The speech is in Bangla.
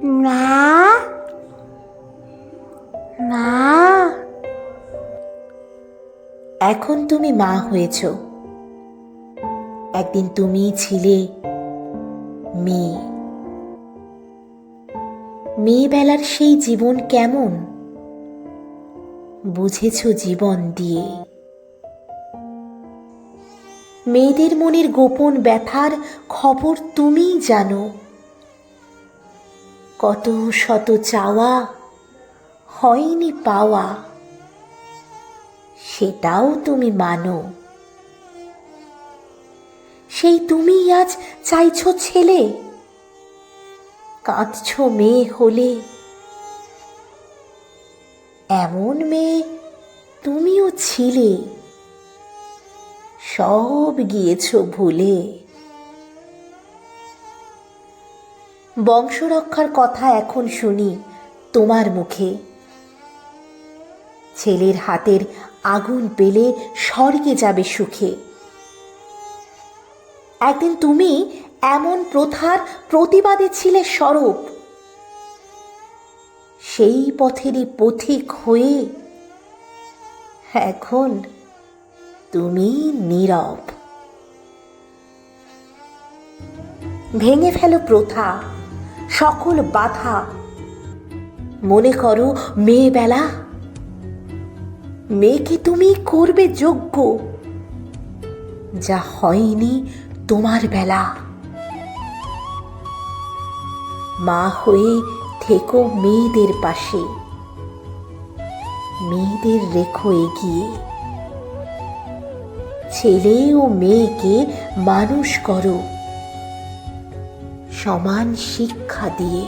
মা, মা। এখন তুমি মা হয়েছ, একদিন তুমি ছিলে মেয়ে। মেয়েবেলার সেই জীবন কেমন বুঝেছ জীবন দিয়ে। মেয়েদের মনের গোপন ব্যথার খবর তুমিই জানো। কত শত চাওয়া হয়নি পাওয়া, সেটাও তুমি মানো। সেই তুমি আজ চাইছ ছেলে, কাঁদছ মেয়ে হলে। এমন মেয়ে তুমিও ছিলে, সব গিয়েছ ভুলে। বংশরক্ষার কথা এখন শুনি তোমার মুখে। ছেলের হাতের আগুন পেলে স্বর্গে যাবে সুখে। একদিন তুমি এমন প্রথার প্রতিবাদে ছিলে সরব, সেই পথেরই পথিক হয়ে এখন তুমি নীরব। ভেঙে ফেলো প্রথা, সকল বাধা। মনে করো মেয়েবেলা, মেয়েকে তুমি করবে যোগ্য, যা হয়নি তোমার বেলা। মা হয়ে থেকো মেয়েদের পাশে, মেয়েদের রেখো এগিয়ে। ছেলে ও মেয়েকে মানুষ করো সমান শিক্ষা দিয়ে।